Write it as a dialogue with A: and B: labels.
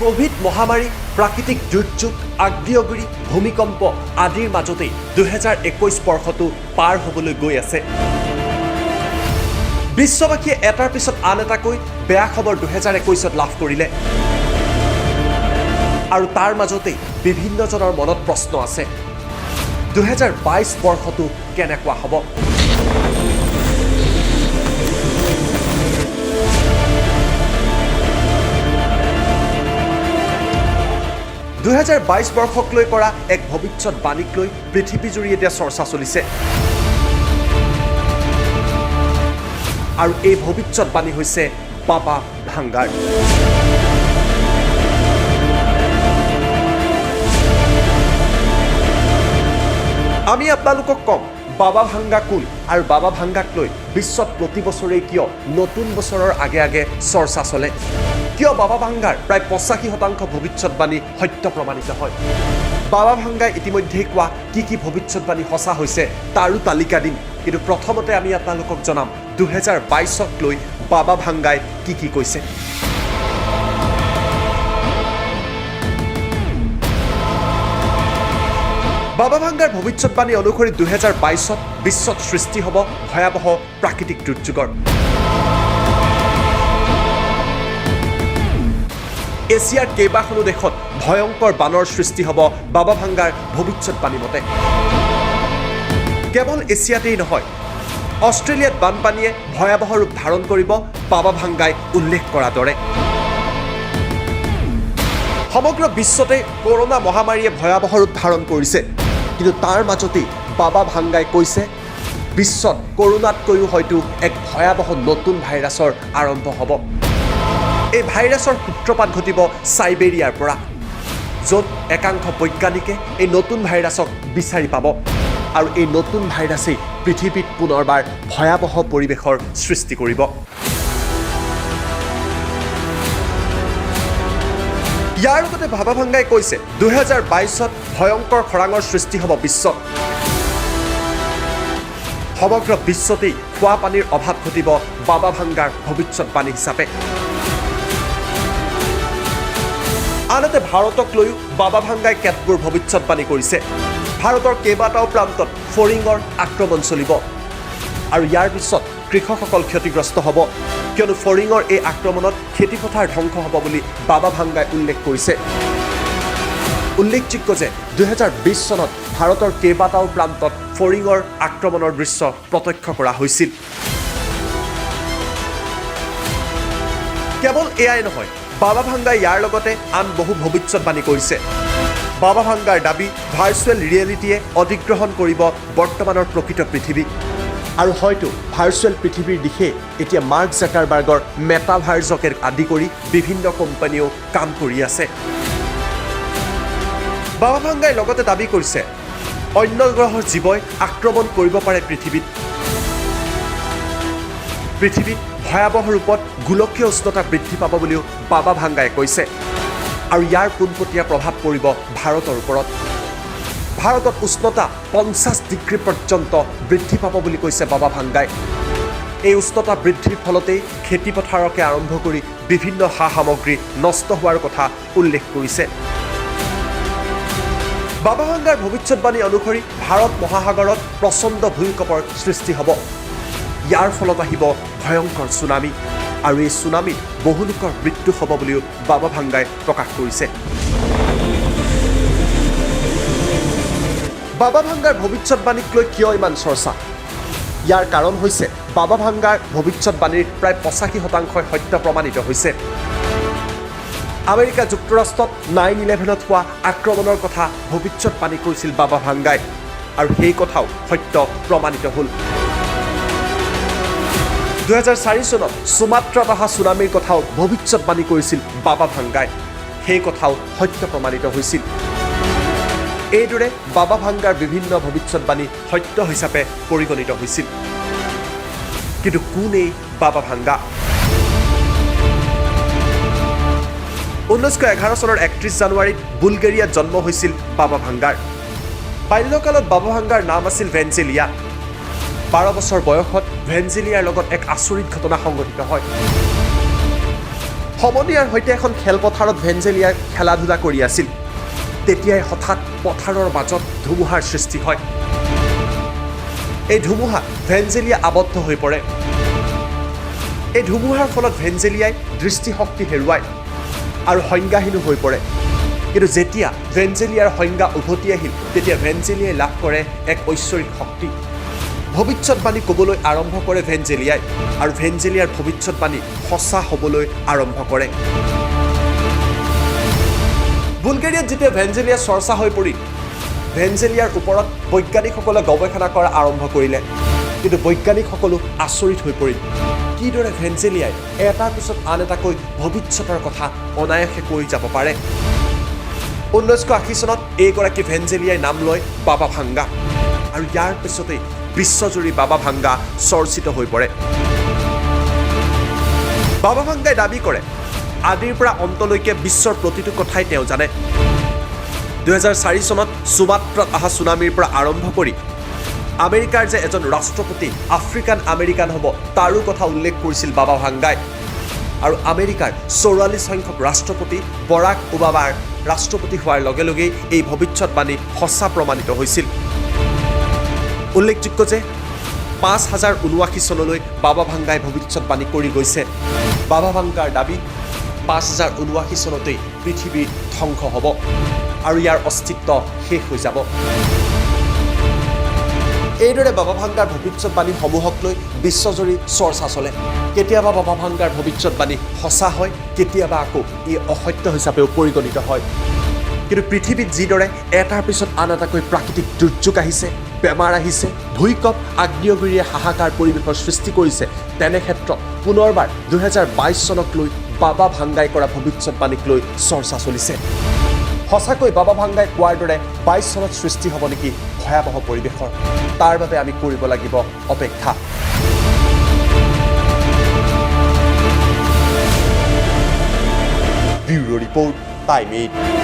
A: Covid মহামাৰী প্ৰাকৃতিক দুৰ্যোগ আগ্নেয়গিৰি ভূমিকম্প আদিৰ মাজতেই 2021 বৰ্ষটো পাৰ হ'বলৈ গৈ আছে বিশ্ববাসীয়ে এটাৰ পিছত আন এটাকৈ বেয়া খবৰ 2021ত লাভ কৰিলে আৰু তাৰ মাজতেই বিভিন্নজনৰ মনত প্ৰশ্ন আছে 2022 বৰ্ষটো কেনেকুৱা হ'ব 2022 বৰ্ষক লৈ কৰা এক ভৱিষ্যৎবাণীক লৈ পৃথিৱীজুৰি এতিয়া চৰ্চা চলিছে আৰু এই ভৱিষ্যৎবাণী হৈছে বাবা ভাংগাৰ আমি আপোনালোকক কম বাবা ভাংগা কোন আৰু বাবা ভাংগাক লৈ বিশ্বত প্ৰতি বছৰে কিয় নতুন বছৰৰ আগে আগে চৰ্চা চলে কিয় বাবা ভাংগাৰ প্ৰায় 85% ভৱিষ্যৎবাণী সত্য প্ৰমাণিত হয় বাবা ভাংগাই ইতিমধ্যে কোৱা কি ভৱিষ্যৎবাণী সঁচা হৈছে তাৰো তালিকা দিম কিন্তু প্ৰথমতে আমি আপোনালোকক জনাম 2022ক লৈ বাবা ভাংগাই কি কৈছে বাবা ভাংগাৰ ভৱিষ্যৎবাণী অনুসৰি 2022ত বিশ্বত সৃষ্টি হ'ব ভয়াৱহ প্ৰাকৃতিক দুৰ্যোগৰ এছিয়াৰ কেইবাখনো দেশত ভয়ংকৰ বানৰ সৃষ্টি হ'ব বাবা ভাংগাৰ ভৱিষ্যৎবাণী মতে কেৱল এছিয়াতেই নহয় অষ্ট্ৰেলিয়াত বানপানীয়ে ভয়াৱহ ৰূপ ধাৰণ কৰিব বাবা ভাংগাই উল্লেখ কৰাৰ দৰে সমগ্ৰ বিশ্বতে কৰোনা মহামাৰীয়ে ভয়াৱহ ৰূপ ধাৰণ কৰিছে কিন্তু তাৰ মাজতেই বাবা ভাংগাই কৈছে বিশ্বত কৰোনাতকৈও হয়তো এক ভয়াৱহ নতুন ভাইৰাছৰ আৰম্ভ হ'ব এই ভাইৰাছৰ সূত্ৰপাত ঘটিব সাইবেৰিয়াৰ পৰা য'ত একাংশ বৈজ্ঞানিকে এই নতুন ভাইৰাছক বিচাৰি পাব আৰু এই নতুন ভাইৰাছেই পৃথিৱীত পুনৰবাৰ ভয়াৱহ পৰিৱেশৰ সৃষ্টি কৰিব ইয়াৰ লগতে বাবা ভাংগাই কৈছে 2022ত ভয়ংকৰ খৰাঙৰ সৃষ্টি হ'ব বিশ্বত সমগ্ৰ বিশ্বতেই খোৱা পানীৰ অভাৱ ঘটিব বাবা ভাংগাৰ ভৱিষ্যৎবাণী হিচাপে আনহাতে ভাৰতক লৈও বাবা ভাংগাই কেতবোৰ ভৱিষ্যৎবাণী কৰিছে ভাৰতৰ কেইবাটাও প্ৰান্তত ফৰিঙৰ আক্ৰমণ চলিব আৰু ইয়াৰ পিছত কৃষকসকল ক্ষতিগ্ৰস্ত হ'ব কিয়নো ফৰিঙৰ এই আক্ৰমণত খেতিপথাৰ ধ্বংস হ'ব বুলি বাবা ভাংগাই উল্লেখ কৰিছে উল্লেখযোগ্য যে 2020 চনত ভাৰতৰ কেইবাটাও প্ৰান্তত ফৰিঙৰ আক্ৰমণৰ দৃশ্য প্ৰত্যক্ষ কৰা হৈছিল কেৱল এয়াই নহয় বাবা ভাংগাই ইয়াৰ লগতে আন বহু ভৱিষ্যৎবাণী কৰিছে বাবা ভাংগাৰ দাবী ভাৰ্চুৱেল ৰিয়েলিটিয়ে অধিগ্ৰহণ কৰিব বৰ্তমানৰ প্ৰকৃত পৃথিৱী আৰু হয়তো ভাৰ্চুৱেল পৃথিৱীৰ দিশে এতিয়া মাৰ্ক জাকাৰবাৰ্গৰ মেটাভাৰ্জকে আদি কৰি বিভিন্ন কোম্পানীও কাম কৰি আছে বাবা ভাংগাই লগতে দাবী কৰিছে অন্য গ্ৰহৰ জীৱই আক্ৰমণ কৰিব পাৰে পৃথিৱীত ভয়াৱহ ৰূপত গোলকীয় উষ্ণতা বৃদ্ধি পাব বুলিও বাবা ভাংগাই কৈছে আৰু ইয়াৰ পোনপটীয়া প্ৰভাৱ পৰিব ভাৰতৰ ওপৰত ভাৰতত উষ্ণতা 50 ডিগ্ৰী পৰ্যন্ত বৃদ্ধি পাব বুলি কৈছে বাবা ভাংগাই এই উষ্ণতা বৃদ্ধিৰ ফলতেই খেতিপথাৰকে আৰম্ভ কৰি বিভিন্ন সা সামগ্ৰী নষ্ট হোৱাৰ কথা উল্লেখ কৰিছে বাবা ভাংগাৰ ভৱিষ্যৎবাণী অনুসৰি ভাৰত মহাসাগৰত প্ৰচণ্ড ভূমিকম্পৰ সৃষ্টি হ'ব ইয়াৰ ফলত আহিব ভয়ংকৰ সুনামি আৰু এই সুনামিত বহু লোকৰ মৃত্যু হ'ব বুলিও বাবা ভাংগাই প্ৰকাশ কৰিছে বাবা ভাংগাৰ ভৱিষ্যৎবাণীক লৈ কিয় ইমান চৰ্চা ইয়াৰ কাৰণ হৈছে বাবা ভাংগাৰ ভৱিষ্যৎবাণীৰ প্ৰায় 85% সত্য প্ৰমাণিত হৈছে আমেৰিকা যুক্তৰাষ্ট্ৰত 9/11ত হোৱা আক্ৰমণৰ কথা ভৱিষ্যৎবাণী কৰিছিল বাবা ভাংগাই আৰু সেই কথাও সত্য প্ৰমাণিত হ'ল 2004 চনত সুমাত্ৰাত অহা সুনামিৰ কথাও ভৱিষ্যৎবাণী কৰিছিল বাবা ভাংগাই সেই কথাও সত্য প্ৰমাণিত হৈছিল এইদৰে বাবা ভাংগাৰ বিভিন্ন ভৱিষ্যৎবাণী সত্য হিচাপে পৰিগণিত হৈছিল কিন্তু কোন এই বাবা ভাংগা 1911 চনৰ 31 জানুৱাৰীত বুলগেৰিয়াত জন্ম হৈছিল বাবা ভাংগাৰ বাল্যকালত বাবা ভাংগাৰ নাম আছিল ভেঞ্জেলিয়া 12 বছৰ বয়সত ভেঞ্জেলিয়াৰ লগত এক আচৰিত ঘটনা সংঘটিত হয় সমনীয়াৰ সৈতে এখন খেলপথাৰত ভেঞ্জেলিয়াই খেলা ধূলা কৰি আছিল তেতিয়াই হঠাৎ পথাৰৰ মাজত ধুমুহাৰ সৃষ্টি হয় এই ধুমুহা ভেঞ্জেলিয়া আবদ্ধ হৈ পৰে এই ধুমুহাৰ ফলত ভেঞ্জেলিয়াই দৃষ্টিশক্তি হেৰুৱায় আৰু সংজ্ঞাহীন হৈ পৰে কিন্তু যেতিয়া ভেঞ্জেলিয়াৰ সংজ্ঞা উভতি আহিল তেতিয়া ভেঞ্জেলিয়াই লাভ কৰে এক ঐশ্বৰিক শক্তি ভৱিষ্যতবাণী ক'বলৈ আৰম্ভ কৰে ভেঞ্জেলিয়াই আৰু ভেঞ্জেলিয়াৰ ভৱিষ্যতবাণী সঁচা হ'বলৈ আৰম্ভ কৰে বুলগেৰিয়াত যেতিয়া ভেঞ্জেলিয়া চৰ্চা হৈ পৰিল ভেঞ্জেলিয়াৰ ওপৰত বৈজ্ঞানিকসকলে গৱেষণা কৰা আৰম্ভ কৰিলে কিন্তু বৈজ্ঞানিকসকলো আচৰিত হৈ পৰিল কিদৰে ভেঞ্জেলিয়াই এটাৰ পিছত আন এটাকৈ ভৱিষ্যতৰ কথা অনায়াসে কৈ যাব পাৰে 1980 চনত এইগৰাকী ভেঞ্জেলিয়াই নাম লয় বাবা ভাংগা আৰু ইয়াৰ পিছতেই বিশ্বজুৰি বাবা ভাংগা চৰ্চিত হৈ পৰে বাবা ভাংগাই দাবী কৰে আদিৰ পৰা অন্তলৈকে বিশ্বৰ প্ৰতিটো কথাই তেওঁ জানে 2004 চনত সুমাত্ৰাত অহা ছুনামিৰ পৰা আৰম্ভ কৰি আমেৰিকাৰ যে এজন ৰাষ্ট্ৰপতি আফ্ৰিকান আমেৰিকান হ'ব তাৰো কথা উল্লেখ কৰিছিল বাবা ভাংগাই আৰু আমেৰিকাৰ 44 সংখ্যক ৰাষ্ট্ৰপতি বৰাক ওবামাৰ ৰাষ্ট্ৰপতি হোৱাৰ লগে লগেই এই ভৱিষ্যতবাণী সঁচা প্ৰমাণিত হৈছিল উল্লেখযোগ্য যে 5079 চনলৈ বাবা ভাংগাই ভৱিষ্যতবাণী কৰি গৈছে বাবা ভাংগাৰ দাবী 5079 চনতেই পৃথিৱীৰ ধ্বংস হ'ব আৰু ইয়াৰ অস্তিত্ব শেষ হৈ যাব এইদৰে বাবা ভাংগাৰ ভৱিষ্যতবাণীসমূহক লৈ বিশ্বজুৰি চৰ্চা চলে কেতিয়াবা বাবা ভাংগাৰ ভৱিষ্যতবাণী সঁচা হয় কেতিয়াবা আকৌ ই অসত্য হিচাপেও পৰিগণিত হয় কিন্তু পৃথিৱীত যিদৰে এটাৰ পিছত আন এটাকৈ প্ৰাকৃতিক দুৰ্যোগ আহিছে বেমাৰ আহিছে ভূমিকম্প আগ্নেয়গিৰিয়ে হাহাকাৰ পৰিৱেশৰ সৃষ্টি কৰিছে তেনে ক্ষেত্ৰত পুনৰবাৰ 2022 চনক লৈ বাবা ভাংগাই কৰা ভৱিষ্যতবাণীক লৈ চৰ্চা চলিছে সঁচাকৈ বাবা ভাংগাই কোৱাৰ দৰে 22 চনত সৃষ্টি হ'ব নেকি ভয়াৱহ পৰিৱেশৰ তাৰ বাবে আমি কৰিব লাগিব অপেক্ষা ব্যুৰো ৰিপৰ্ট টাইম 8